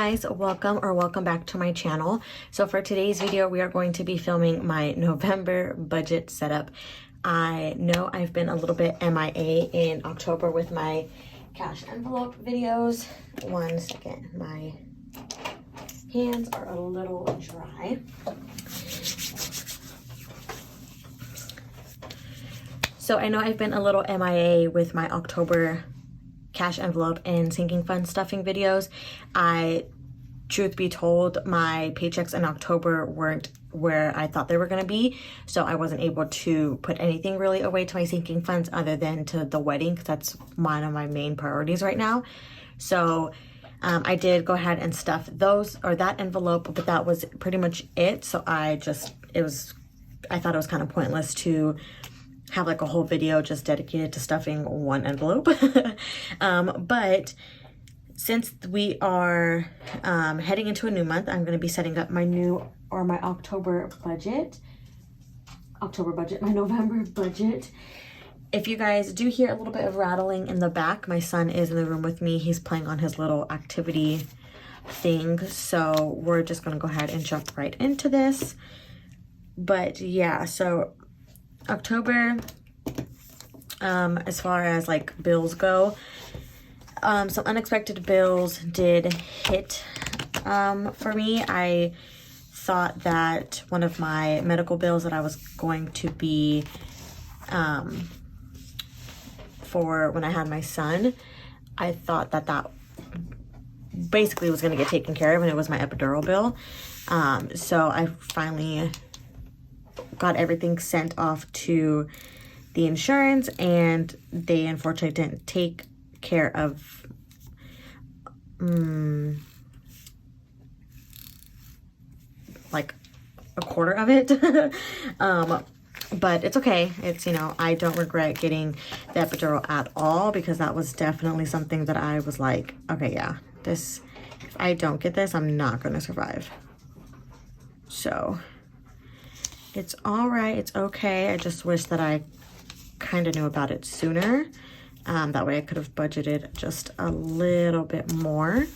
Guys, welcome back to my channel. So for today's video, we are going to be filming my November budget setup. I know I've been a little bit MIA in October with my cash envelope videos. One second, my hands are a little dry. So I know I've been a little MIA with my October cash envelope and sinking fund stuffing videos. Truth be told, my paychecks in October weren't where I thought they were going to be, so I wasn't able to put anything really away to my sinking funds other than to the wedding, because that's one of my main priorities right now. So I did go ahead and stuff those, or that envelope, but that was pretty much it. So I thought it was kind of pointless to have like a whole video just dedicated to stuffing one envelope. But since we are heading into a new month, I'm going to be setting up my October budget, my November budget. If you guys do hear a little bit of rattling in the back, my son is in the room with me. He's playing on his little activity thing. So we're just going to go ahead and jump right into this. But yeah, so October, as far as like bills go, some unexpected bills did hit for me. I thought that one of my medical bills that I was going to be for when I had my son, I thought that basically was going to get taken care of, and it was my epidural bill. So I finally got everything sent off to the insurance, and they unfortunately didn't take care of like a quarter of it. But it's okay. It's, I don't regret getting the epidural at all, because that was definitely something that I was like, okay, yeah, if I don't get this, I'm not going to survive. So it's all right. It's okay. I just wish that I kind of knew about it sooner. That way I could have budgeted just a little bit more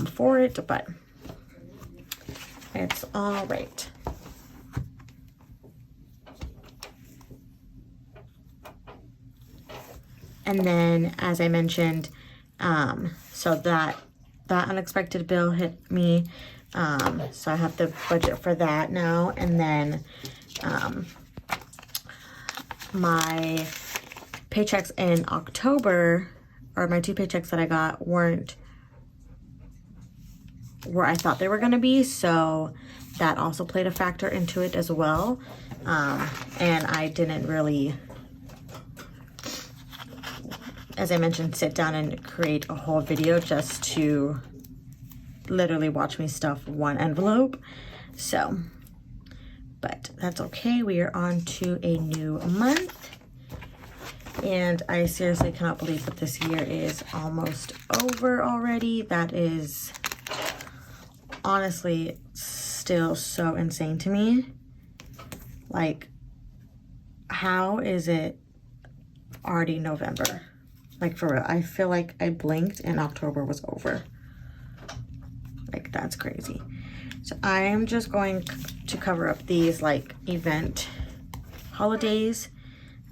for it, but it's all right. And then, as I mentioned, so that unexpected bill hit me. So I have to budget for that now. And then my paychecks in October, or my two paychecks that I got, weren't where I thought they were going to be. So that also played a factor into it as well. And I didn't really, as I mentioned, sit down and create a whole video just to literally watch me stuff one envelope. So, but that's okay. We are on to a new month. And I seriously cannot believe that this year is almost over already. That is honestly still so insane to me. Like, how is it already November? Like, for real, I feel like I blinked and October was over. Like, that's crazy. So I am just going to cover up these like event holidays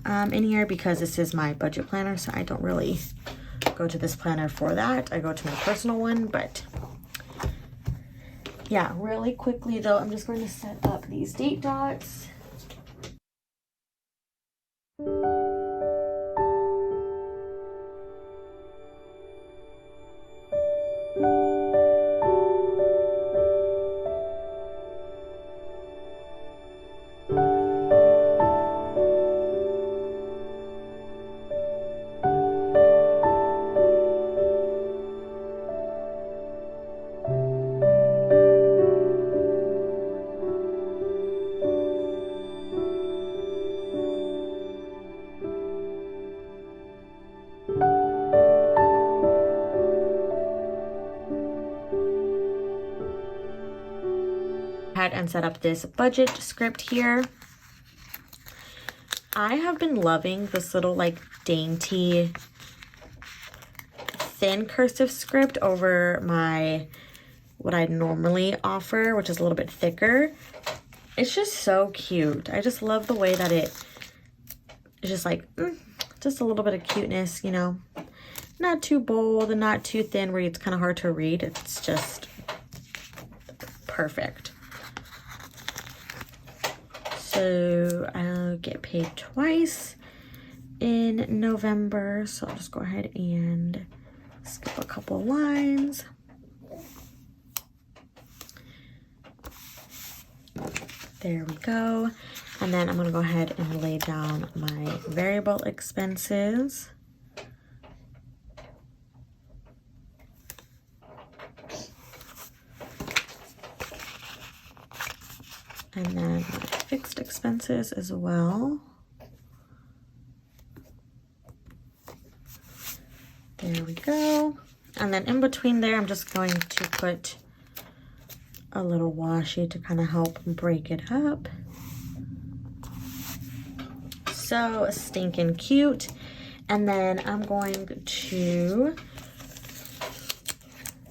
in here, because this is my budget planner, so I don't really go to this planner for that. I go to my personal one. But yeah, really quickly though, I'm just going to set up these date dots. And set up this budget script here. I have been loving this little like dainty thin cursive script over my what I normally offer, which is a little bit thicker. It's just so cute. I just love the way that it's just like, just a little bit of cuteness, you know. Not too bold and not too thin where it's kind of hard to read. It's just perfect. So I'll get paid twice in November. So I'll just go ahead and skip a couple lines. There we go. And then I'm going to go ahead and lay down my variable expenses. And then my fixed expenses as well. There we go. And then in between there, I'm just going to put a little washi to kind of help break it up. So stinking cute. And then I'm going to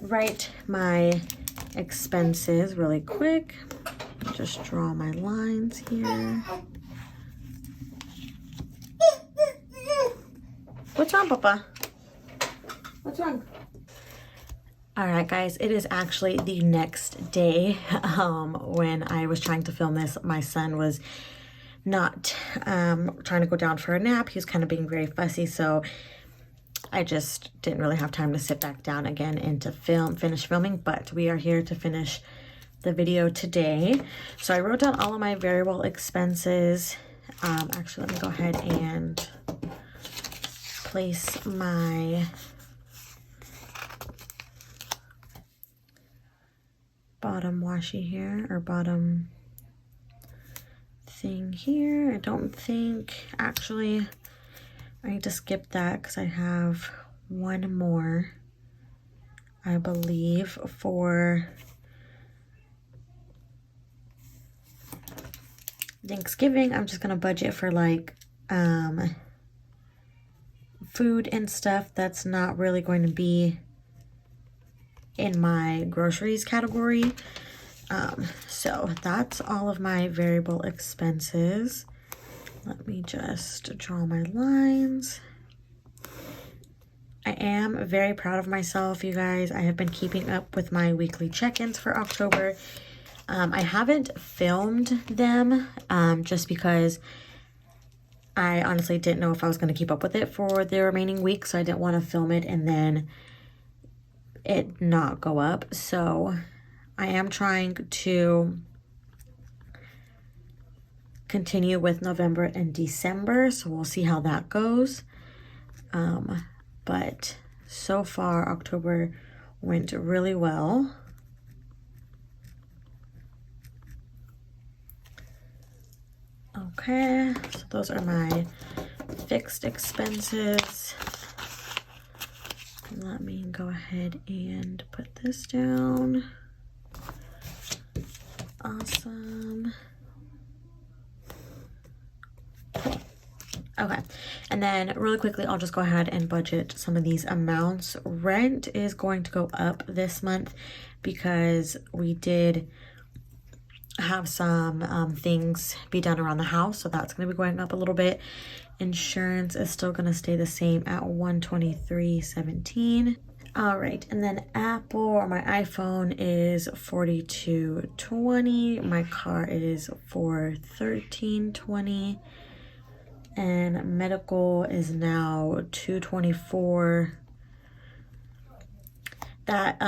write my expenses really quick. Just draw my lines here. What's wrong, Papa? What's wrong? All right, guys, it is actually the next day. When I was trying to film this, my son was not trying to go down for a nap. He was kind of being very fussy, so I just didn't really have time to sit back down again and to finish filming, but we are here to finish the video today. So I wrote down all of my variable expenses. Actually, let me go ahead and place my bottom washi here, or bottom thing here. I don't think, actually, I need to skip that because I have one more, I believe, for Thanksgiving. I'm just gonna budget for like food and stuff that's not really going to be in my groceries category. So that's all of my variable expenses. Let me just draw my lines. I am very proud of myself, you guys. I have been keeping up with my weekly check-ins for October. I haven't filmed them just because I honestly didn't know if I was going to keep up with it for the remaining week, so I didn't want to film it and then it not go up. So I am trying to continue with November and December, so we'll see how that goes. But so far October went really well. Okay, so those are my fixed expenses. Let me go ahead and put this down. Awesome. Okay, and then really quickly, I'll just go ahead and budget some of these amounts. Rent is going to go up this month because we did have some things be done around the house, so that's going to be going up a little bit. Insurance is still going to stay the same at $123.17. All right, and then Apple, or my iPhone, is $42.20. My car is $413.20, and medical is now $224. That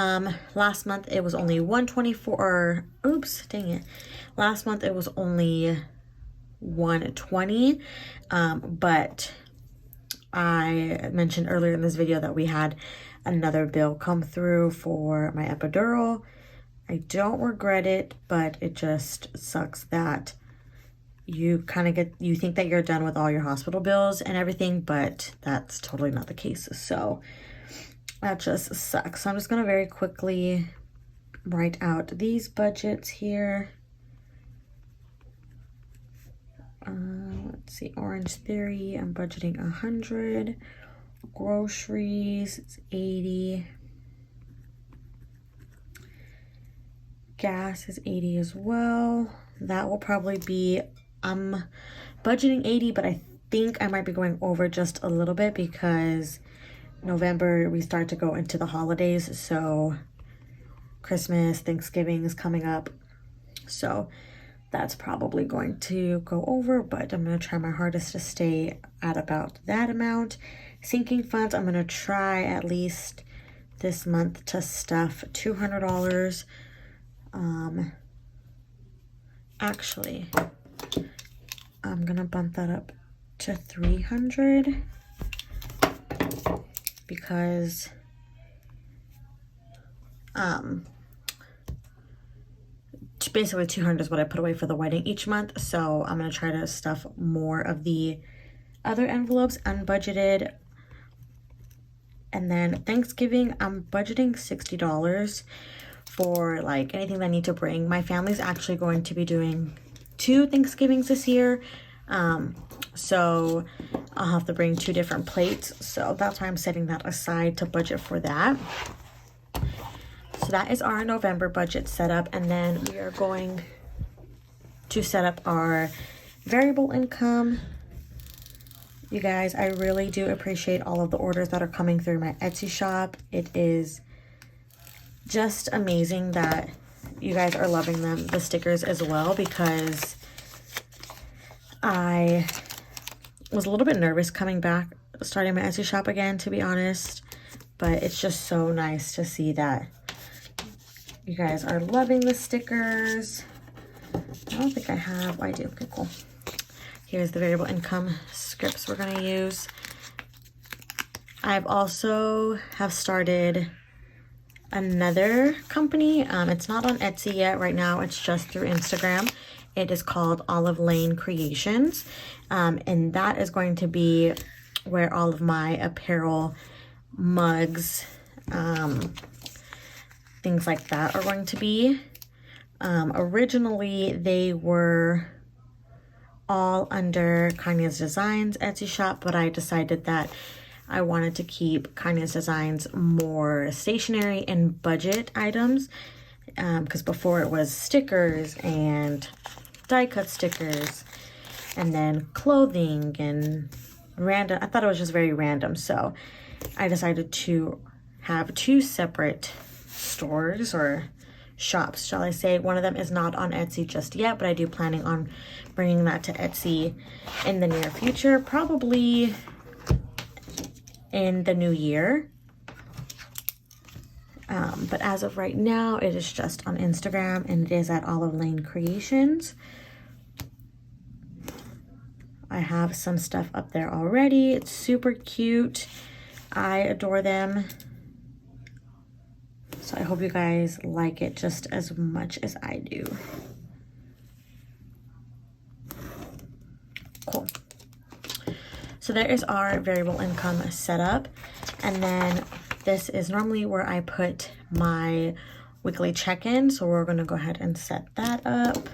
last month it was only $124, or oops, dang it. Last month it was only $120, but I mentioned earlier in this video that we had another bill come through for my epidural. I don't regret it, but it just sucks that you you think that you're done with all your hospital bills and everything, but that's totally not the case. So that just sucks. So I'm just going to very quickly write out these budgets here. Let's see, Orange Theory, I'm budgeting 100. Groceries, it's 80. gas is 80 as well. That will probably be, I'm budgeting 80, but I think I might be going over just a little bit because November we start to go into the holidays. So Christmas, Thanksgiving is coming up. So that's probably going to go over, but I'm going to try my hardest to stay at about that amount. Sinking funds, I'm going to try at least this month to stuff $200. Actually, I'm going to bump that up to 300 because basically 200 is what I put away for the wedding each month. So I'm going to try to stuff more of the other envelopes unbudgeted. And then Thanksgiving, I'm budgeting $60 for like anything that I need to bring. My family's actually going to be doing 2 Thanksgivings this year. So I'll have to bring 2 different plates. So that's why I'm setting that aside to budget for that. So that is our November budget setup. And then we are going to set up our variable income. You guys, I really do appreciate all of the orders that are coming through my Etsy shop. It is just amazing that you guys are loving them, the stickers as well, because I was a little bit nervous coming back, starting my Etsy shop again, to be honest. But it's just so nice to see that you guys are loving the stickers. I don't think I have, I do, okay, cool. Here's the variable income scripts we're gonna use. I've also have started another company. It's not on Etsy yet right now, it's just through Instagram. It is called Olive Lane Creations. And that is going to be where all of my apparel, mugs, things like that are going to be. Originally, they were all under Canez Designs Etsy shop, but I decided that I wanted to keep Canez Designs more stationary and budget items, because before it was stickers and die cut stickers and then clothing and random. I thought it was just very random, so I decided to have 2 separate stores or shops, shall I say. One of them is not on Etsy just yet, but I do planning on bringing that to Etsy in the near future, probably in the new year. But as of right now, it is just on Instagram, and it is at Olive Lane Creations. I have some stuff up there already. It's super cute. I adore them. So I hope you guys like it just as much as I do. Cool. So there is our variable income setup. And then this is normally where I put my weekly check-in. So we're going to go ahead and set that up.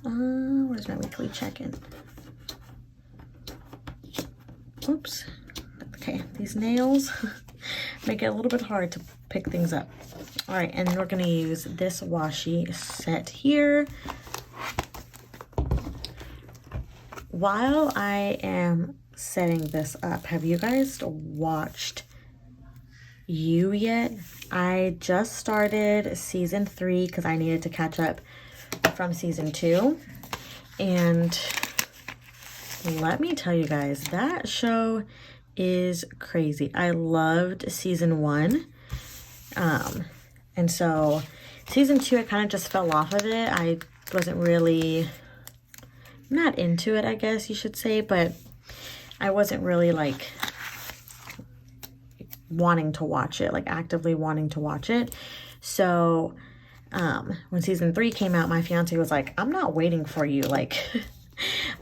Where's my weekly check-in? Oops. Okay, these nails make it a little bit hard to pick things up. All right, and we're gonna use this washi set here. While I am setting this up, have you guys watched You yet? I just started season 3 because I needed to catch up from season 2. And let me tell you guys, that show is crazy. I loved season 1. And so season 2, I kind of just fell off of it. I wasn't really, not into it, I guess you should say, but I wasn't really like wanting to watch it, like actively wanting to watch it. So when season 3 came out, my fiance was like, I'm not waiting for you, like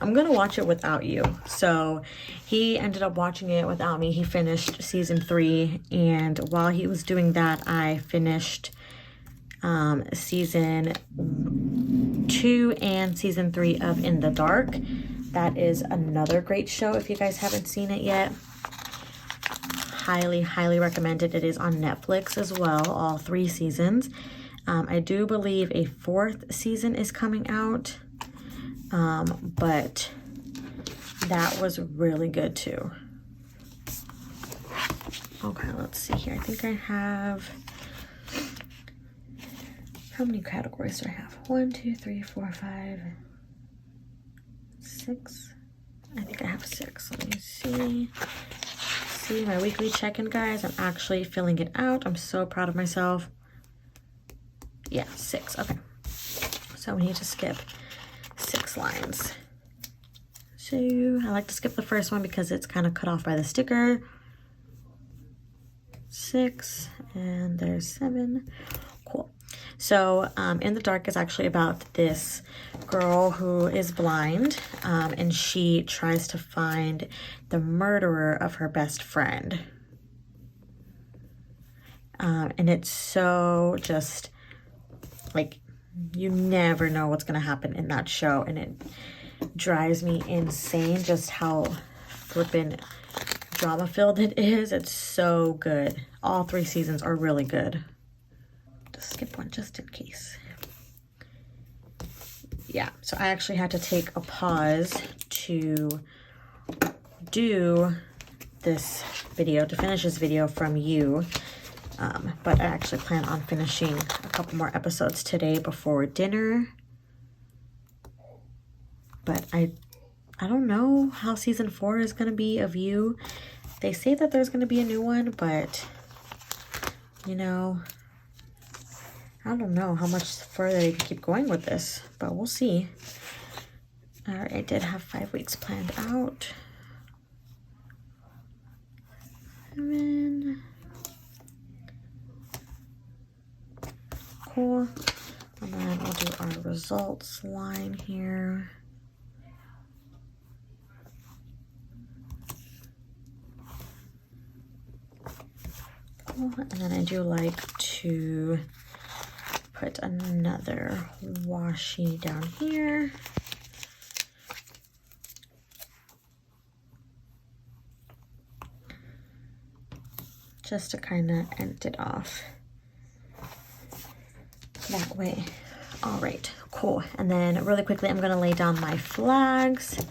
I'm gonna watch it without you. So he ended up watching it without me. He finished season 3, and while he was doing that, I finished season 2 and season 3 of In the Dark. That is another great show if you guys haven't seen it yet. Highly recommend it. It is on Netflix as well, all 3 seasons. I do believe a 4th season is coming out, but that was really good too. Okay, let's see here. I think I have, how many categories do I have? 1, 2, 3, 4, 5, 6. I think I have 6. Let me see. See my weekly check-in, guys. I'm actually filling it out. I'm so proud of myself. Yeah, 6. Okay. So we need to skip 6 lines. So I like to skip the first one because it's kind of cut off by the sticker. 6, and there's 7. Cool. So In the Dark is actually about this girl who is blind, and she tries to find the murderer of her best friend. And it's so just like, you never know what's gonna happen in that show, and it drives me insane just how flippin' drama filled it is. It's so good. All 3 seasons are really good. Just skip one just in case. Yeah, so I actually had to take a pause to do this video, to finish this video from you. But I actually plan on finishing a couple more episodes today before dinner. But I don't know how season 4 is going to be of You. They say that there's going to be a new one, but, you know, I don't know how much further they can keep going with this, but we'll see. All right, I did have 5 weeks planned out. 7. Cool. And then we'll do our results line here. Cool. And then I do like to put another washi down here. Just to kind of end it off that way. All right, cool. And then really quickly, I'm gonna lay down my flags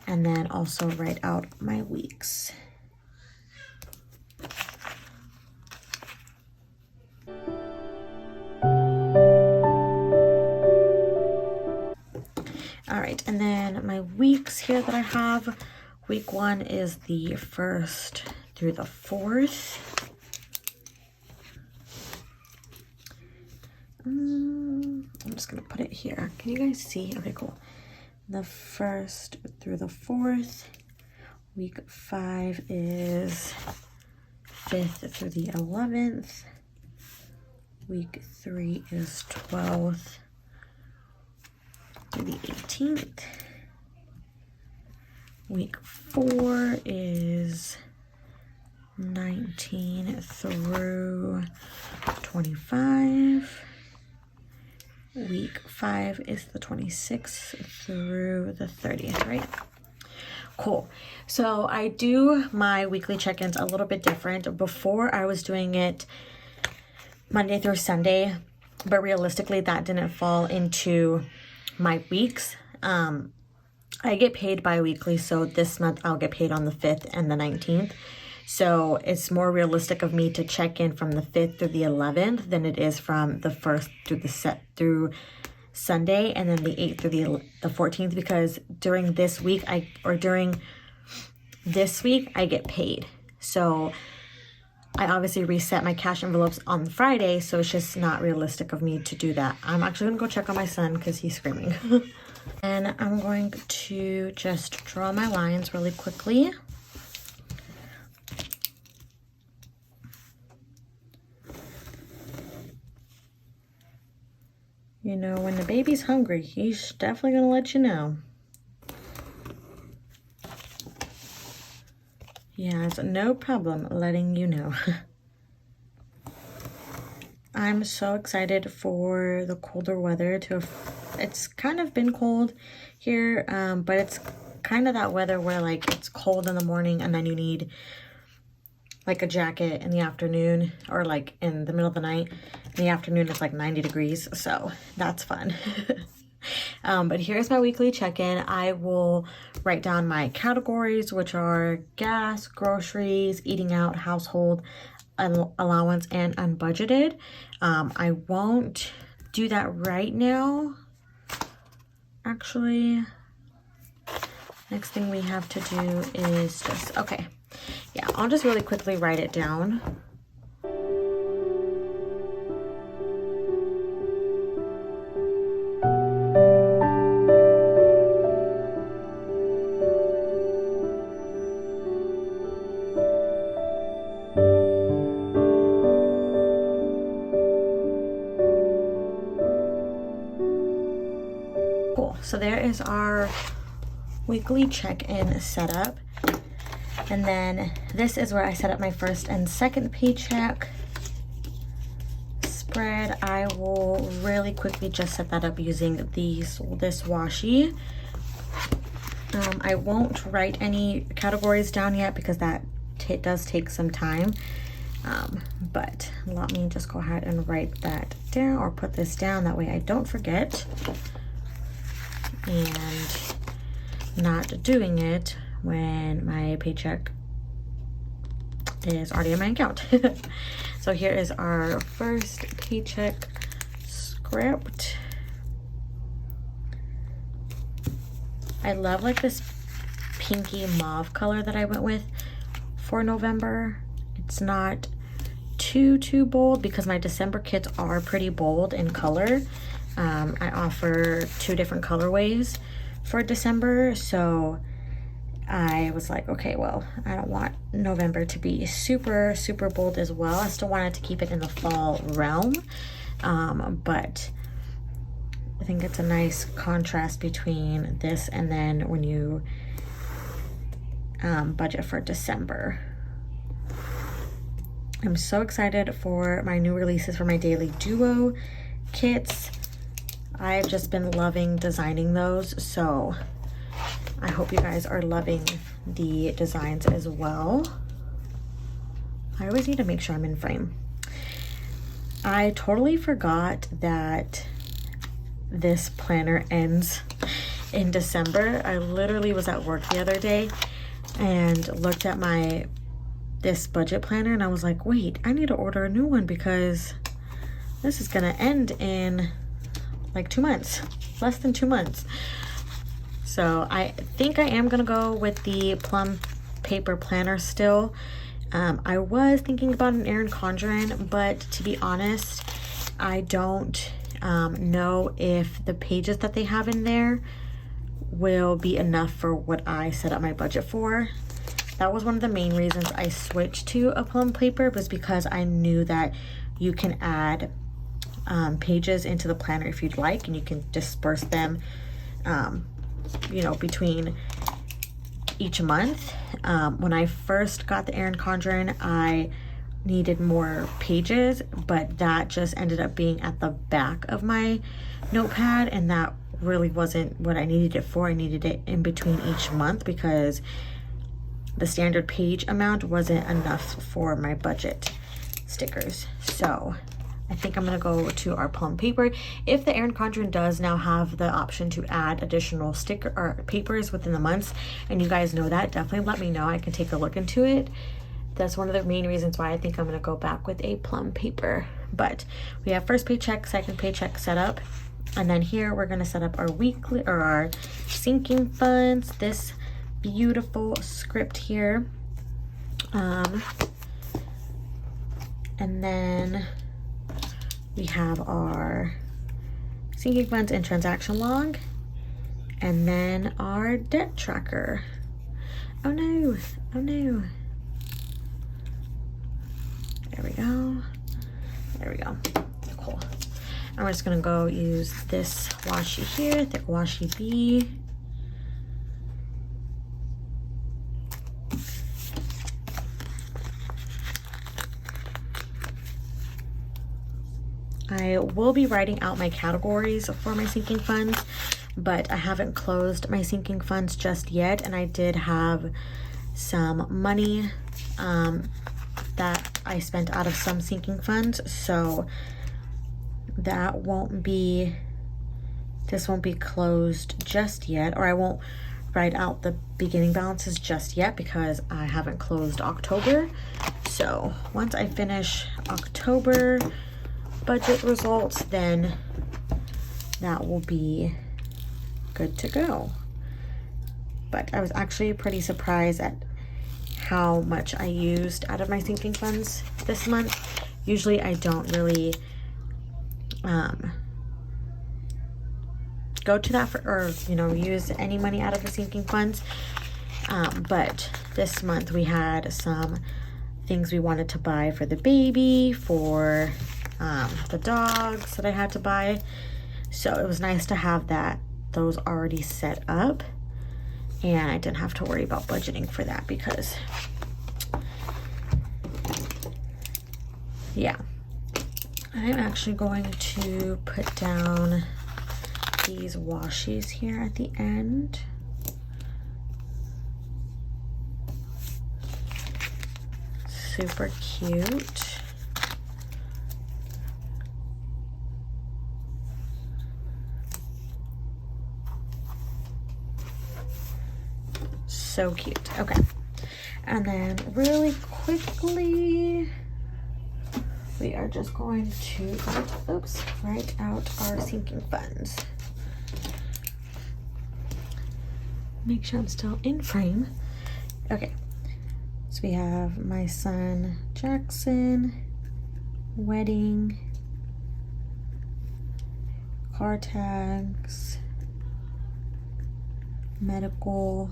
and then also write out my weeks. All right, and then my weeks here that I have, week 1 is the 1st through the 4th. I'm just gonna put it here. Can you guys see? Okay, cool. The 1st through the 4th. Week 5 is 5th through the 11th. Week 3 is 12th through the 18th. Week 4 is 19 through 25. Week 5 is the 26th through the 30th, right? Cool. So I do my weekly check-ins a little bit different. Before I was doing it Monday through Sunday, but realistically that didn't fall into my weeks. I get paid bi-weekly, so this month I'll get paid on the 5th and the 19th. So it's more realistic of me to check in from the 5th through the 11th than it is from the 1st through Sunday, and then the 8th through the 14th, because during this week I get paid. So I obviously reset my cash envelopes on Friday, so it's just not realistic of me to do that. I'm actually gonna go check on my son because he's screaming. And I'm going to just draw my lines really quickly. You know, when the baby's hungry, he's definitely gonna let you know. Yeah, it's no problem letting you know. I'm so excited for the colder weather it's kind of been cold here, but it's kind of that weather where like it's cold in the morning and then you need like a jacket in the afternoon or like in the middle of the night. In the afternoon, it's like 90 degrees, so that's fun. But here's my weekly check-in. I will write down my categories, which are gas, groceries, eating out, household, allowance, and unbudgeted. I won't do that right now. Actually, next thing we have to do is just, okay. Yeah, I'll just really quickly write it down. Cool, so there is our weekly check-in setup. And then this is where I set up my first and second paycheck spread. I will really quickly just set that up using this washi. I won't write any categories down yet because that does take some time. But let me just go ahead and write that down, or put this down, that way I don't forget. And not doing it when my paycheck is already in my account. So here is our first paycheck script. I love like this pinky mauve color that I went with for November. It's not too bold because my December kits are pretty bold in color. I offer 2 different colorways for December, so I was like, okay, well, I don't want November to be super bold as well. I still wanted to keep it in the fall realm, but I think it's a nice contrast between this and then when you budget for December. I'm so excited for my new releases for my daily duo kits. I've just been loving designing those, so I hope you guys are loving the designs as well. I always need to make sure I'm in frame. I totally forgot that this planner ends in December. I literally was at work the other day and looked at this budget planner and I was like, wait, I need to order a new one because this is gonna end in like 2 months, less than 2 months. So I think I am gonna go with the Plum Paper Planner still. I was thinking about an Erin Condren, but to be honest, I don't know if the pages that they have in there will be enough for what I set up my budget for. That was one of the main reasons I switched to a Plum Paper, was because I knew that you can add pages into the planner if you'd like, and you can disperse them you know, between each month. When I first got the Erin Condren, I needed more pages, but that just ended up being at the back of my notepad, and that really wasn't what I needed it for. I needed it in between each month because the standard page amount wasn't enough for my budget stickers. So I think I'm gonna go to our Plum Paper. If the Erin Condren does now have the option to add additional sticker or papers within the months, and you guys know that, definitely let me know. I can take a look into it. That's one of the main reasons why I think I'm gonna go back with a Plum Paper. But we have first paycheck, second paycheck set up, and then here we're gonna set up our weekly or our sinking funds. This beautiful script here, and then we have our sinking funds and transaction log, and then our debt tracker. Oh no, oh no. There we go. There we go. Cool. And we're just gonna go use this washi here, thick washi B. I will be writing out my categories for my sinking funds, but I haven't closed my sinking funds just yet, and I did have some money that I spent out of some sinking funds, so that won't be, this won't be closed just yet, or I won't write out the beginning balances just yet because I haven't closed October. So once I finish October budget results, then that will be good to go. But I was actually pretty surprised at how much I used out of my sinking funds this month. Usually I don't really go to that for, or you know, use any money out of the sinking funds. But this month we had some things we wanted to buy for the baby, for the dogs that I had to buy. So it was nice to have those already set up, and I didn't have to worry about budgeting for that because, yeah. I'm actually going to put down these washies here at the end. Super cute. So cute. Okay. And then really quickly, we are just going to, write out our sinking funds. Make sure I'm still in frame. Okay. So we have my son Jackson, wedding, car tags, medical,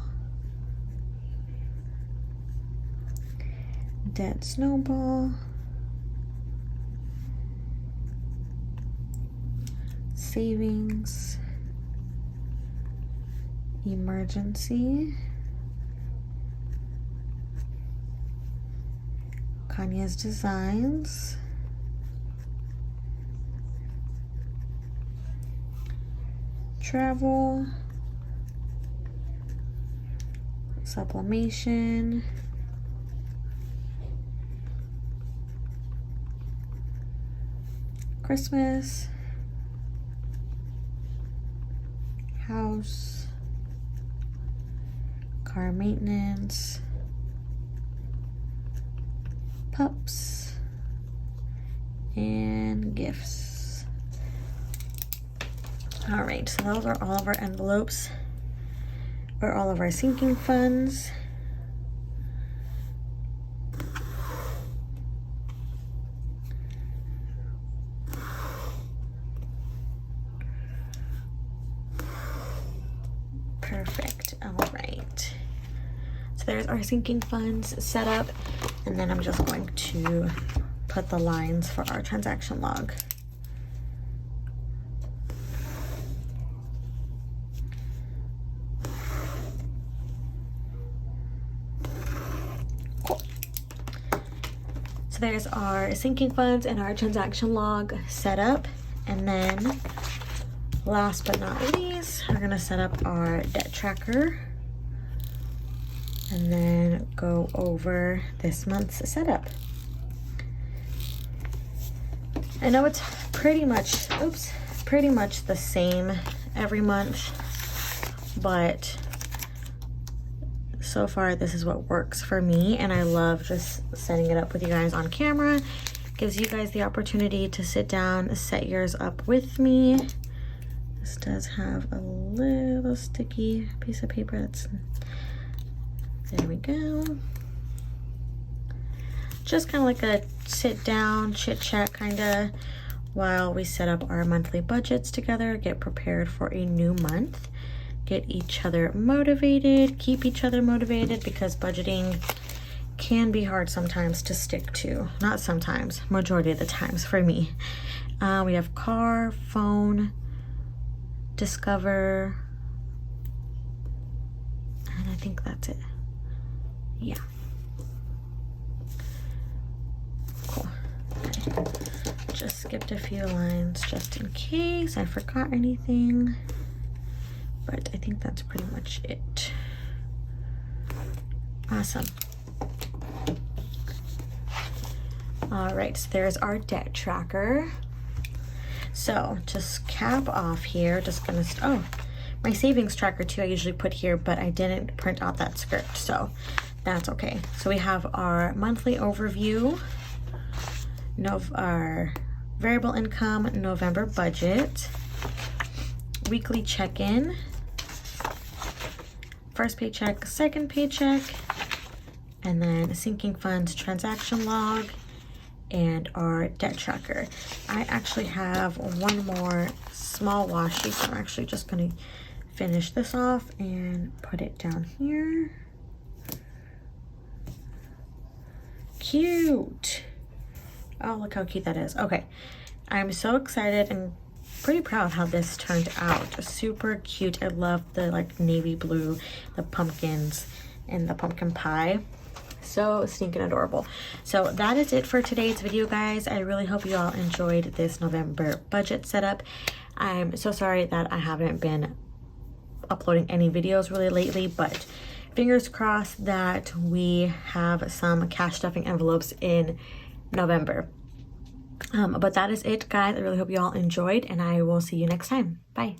debt snowball, savings, emergency, Canez designs, travel, sublimation, Christmas, house, car maintenance, pups, and gifts. All right, so those are all of our envelopes, or all of our sinking funds. Perfect. All right. So there's our sinking funds set up, and then I'm just going to put the lines for our transaction log. Cool. So there's our sinking funds and our transaction log set up, and then last but not least, we're gonna set up our debt tracker and then go over this month's setup. I know it's pretty much the same every month, but so far this is what works for me, and I love just setting it up with you guys on camera. Gives you guys the opportunity to sit down, set yours up with me. This does have a little sticky piece of paper there we go. Just kind of like a sit down, chit chat kind of while we set up our monthly budgets together, get prepared for a new month, get each other motivated, keep each other motivated, because budgeting can be hard sometimes to stick to. Not sometimes, majority of the times for me. We have car, phone, discover, and I think that's it. Yeah. Cool. Okay. Just skipped a few lines just in case I forgot anything, but I think that's pretty much it. Awesome. All right, so there's our debt tracker. So just cap off here, just gonna, oh, my savings tracker too, I usually put here, but I didn't print out that script, so that's okay. So we have our monthly overview, our variable income, November budget, weekly check-in, first paycheck, second paycheck, and then sinking funds transaction log, and our debt tracker. I actually have one more small wash sheet, so I'm actually just gonna finish this off and put it down here. Cute. Oh, look how cute that is. Okay, I'm so excited and pretty proud how this turned out. Super cute. I love the like navy blue, the pumpkins, and the pumpkin pie. So stinking adorable. So that is it for today's video, guys. I really hope you all enjoyed this November budget setup. I'm so sorry that I haven't been uploading any videos really lately, but fingers crossed that we have some cash stuffing envelopes in November. But that is it, guys. I really hope you all enjoyed, and I will see you next time. Bye.